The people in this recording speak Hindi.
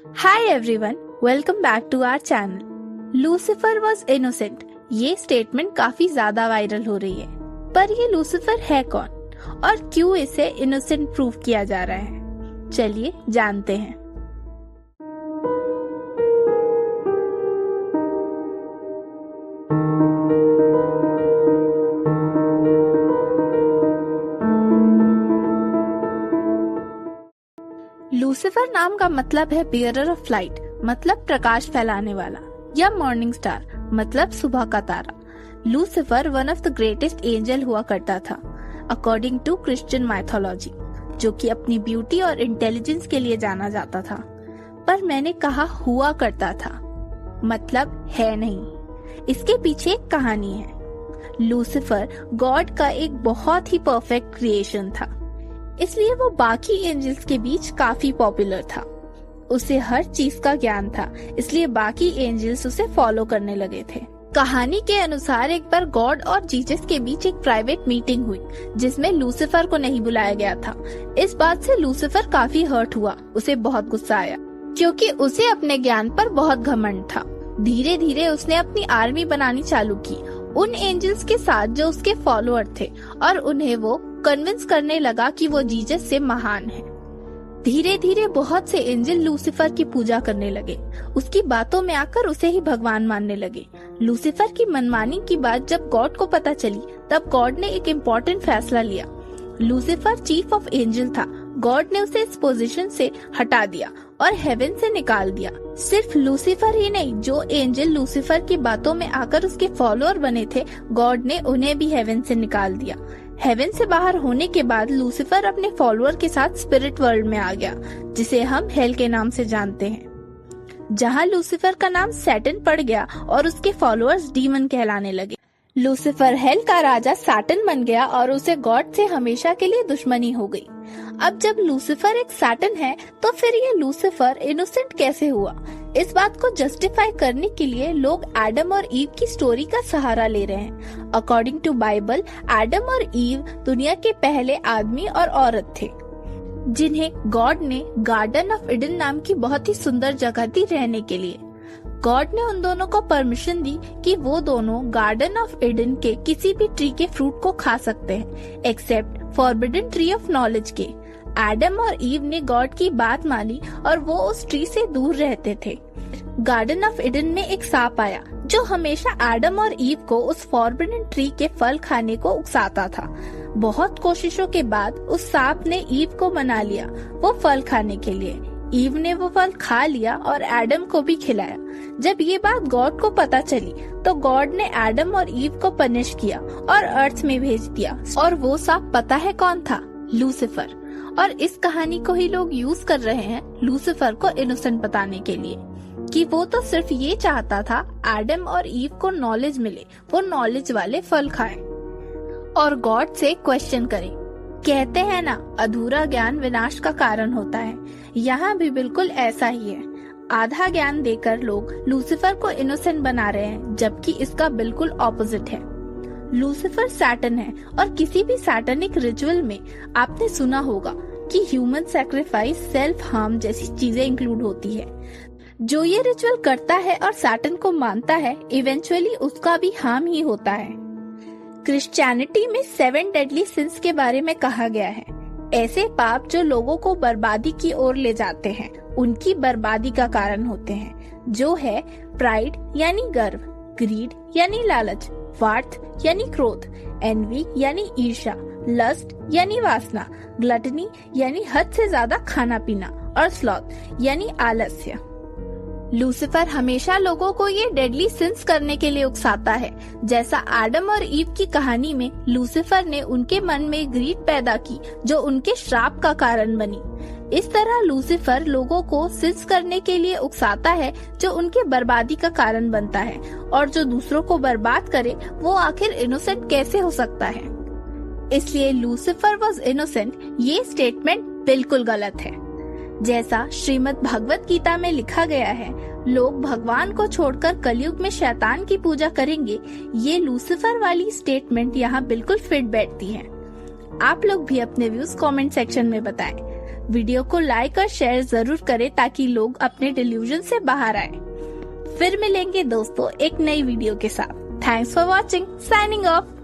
Hi everyone, welcome back to our channel. Lucifer was innocent. ये स्टेटमेंट काफी ज्यादा वायरल हो रही है, पर ये लूसीफर है कौन और क्यों इसे इनोसेंट प्रूव किया जा रहा है? चलिए जानते हैं। लूसीफर नाम का मतलब है बियरर ऑफ लाइट, मतलब प्रकाश फैलाने वाला, या मॉर्निंग स्टार, मतलब सुबह का तारा। Lucifer one of the greatest angel हुआ करता था अकॉर्डिंग टू क्रिश्चियन माइथोलॉजी, जो कि अपनी ब्यूटी और इंटेलिजेंस के लिए जाना जाता था। पर मैंने कहा हुआ करता था, मतलब है नहीं। इसके पीछे एक कहानी है। लूसीफर गॉड का एक बहुत ही परफेक्ट क्रिएशन था, इसलिए वो बाकी एंजल्स के बीच काफी पॉपुलर था। उसे हर चीज का ज्ञान था, इसलिए बाकी एंजल्स उसे फॉलो करने लगे थे। कहानी के अनुसार एक बार गॉड और जीसस के बीच एक प्राइवेट मीटिंग हुई, जिसमें लूसीफर को नहीं बुलाया गया था। इस बात से लूसीफर काफी हर्ट हुआ, उसे बहुत गुस्सा आया, क्योंकि उसे अपने ज्ञान पर बहुत घमंड था। धीरे धीरे उसने अपनी आर्मी बनानी चालू की उन एंजल्स के साथ जो उसके फॉलोअर थे, और उन्हें वो कन्विंस करने लगा कि वो जीसस से महान है। धीरे धीरे बहुत से एंजल लूसीफर की पूजा करने लगे, उसकी बातों में आकर उसे ही भगवान मानने लगे। लूसीफर की मनमानी की बात जब गॉड को पता चली, तब गॉड ने एक इम्पोर्टेंट फैसला लिया। लूसीफर चीफ ऑफ एंजल था, गॉड ने उसे इस पोजीशन से हटा दिया और हेवन से निकाल दिया। सिर्फ लूसीफर ही नहीं, जो एंजल लूसीफर की बातों में आकर उसके फॉलोअर बने थे, गॉड ने उन्हें भी हेवन से निकाल दिया। हेवन से बाहर होने के बाद लूसीफर अपने फॉलोअर के साथ स्पिरिट वर्ल्ड में आ गया, जिसे हम हेल के नाम से जानते हैं, जहाँ लूसीफर का नाम सैटन पड़ गया और उसके फॉलोअर्स डीमन कहलाने लगे। लूसीफर हेल का राजा सैटन बन गया और उसे गॉड से हमेशा के लिए दुश्मनी हो गई। अब जब लूसीफर एक सैटन है, तो फिर ये लूसीफर इनोसेंट कैसे हुआ? इस बात को जस्टिफाई करने के लिए लोग एडम और ईव की स्टोरी का सहारा ले रहे हैं। अकॉर्डिंग टू बाइबल, एडम और ईव दुनिया के पहले आदमी और औरत थे, जिन्हें गॉड ने गार्डन ऑफ ईडन नाम की बहुत ही सुंदर जगह दी रहने के लिए। गॉड ने उन दोनों को परमिशन दी कि वो दोनों गार्डन ऑफ ईडन के किसी भी ट्री के फ्रूट को खा सकते हैं, except forbidden tree of knowledge के। एडम और ईव ने गॉड की बात मानी और वो उस ट्री से दूर रहते थे। गार्डन ऑफ ईडन में एक सांप आया, जो हमेशा एडम और ईव को उस फॉरबिडन ट्री के फल खाने को उकसाता था। बहुत कोशिशों के बाद उस सांप ने ईव को मना लिया वो फल खाने के लिए। ईव ने वो फल खा लिया और एडम को भी खिलाया। जब ये बात गॉड को पता चली, तो गॉड ने एडम और ईव को पनिश किया और अर्थ में भेज दिया। और वो सांप पता है कौन था? लूसीफर। और इस कहानी को ही लोग यूज कर रहे हैं लूसीफर को इनोसेंट बताने के लिए, कि वो तो सिर्फ ये चाहता था एडम और ईव को नॉलेज मिले, वो नॉलेज वाले फल खाएं और गॉड से क्वेश्चन करें। कहते हैं ना, अधूरा ज्ञान विनाश का कारण होता है। यहाँ भी बिल्कुल ऐसा ही है। आधा ज्ञान देकर लोग लूसीफर को इनोसेंट बना रहे हैं, जबकि इसका बिल्कुल ऑपोजिट है। लूसीफर सैटन है, और किसी भी सैटनिक रिचुअल में आपने सुना होगा कि ह्यूमन सैक्रिफाइस, सेल्फ हार्म जैसी चीजें इंक्लूड होती है। जो ये रिचुअल करता है और सैटन को मानता है, इवेंचुअली उसका भी हार्म ही होता है। क्रिश्चियनिटी में 7 डेडली सिंस के बारे में कहा गया है, ऐसे पाप जो लोगों को बर्बादी की ओर ले जाते हैं, उनकी बर्बादी का कारण होते हैं, जो है प्राइड यानी गर्व, ग्रीड यानी लालच, वार्थ यानी क्रोध, एनवी यानी ईर्ष्या, लस्ट यानी वासना, ग्लटनी यानी हद से ज्यादा खाना पीना, और स्लॉथ यानी आलस्य। लूसीफर हमेशा लोगों को ये डेडली सिंस करने के लिए उकसाता है। जैसा एडम और ईव की कहानी में लूसीफर ने उनके मन में ग्रीड पैदा की, जो उनके श्राप का कारण बनी। इस तरह लूसीफर लोगों को सिंस करने के लिए उकसाता है, जो उनके बर्बादी का कारण बनता है। और जो दूसरों को बर्बाद करे, वो आखिर इनोसेंट कैसे हो सकता है? इसलिए लूसीफर वॉज इनोसेंट ये स्टेटमेंट बिल्कुल गलत है। जैसा श्रीमद् भगवत गीता में लिखा गया है, लोग भगवान को छोड़कर कलयुग में शैतान की पूजा करेंगे, ये लूसीफर वाली स्टेटमेंट यहाँ बिल्कुल फिट बैठती है। आप लोग भी अपने व्यूज कमेंट सेक्शन में बताएं। वीडियो को लाइक और शेयर जरूर करें ताकि लोग अपने डिल्यूजन से बाहर आए। फिर मिलेंगे दोस्तों एक नई वीडियो के साथ। Thanks for watching, signing off.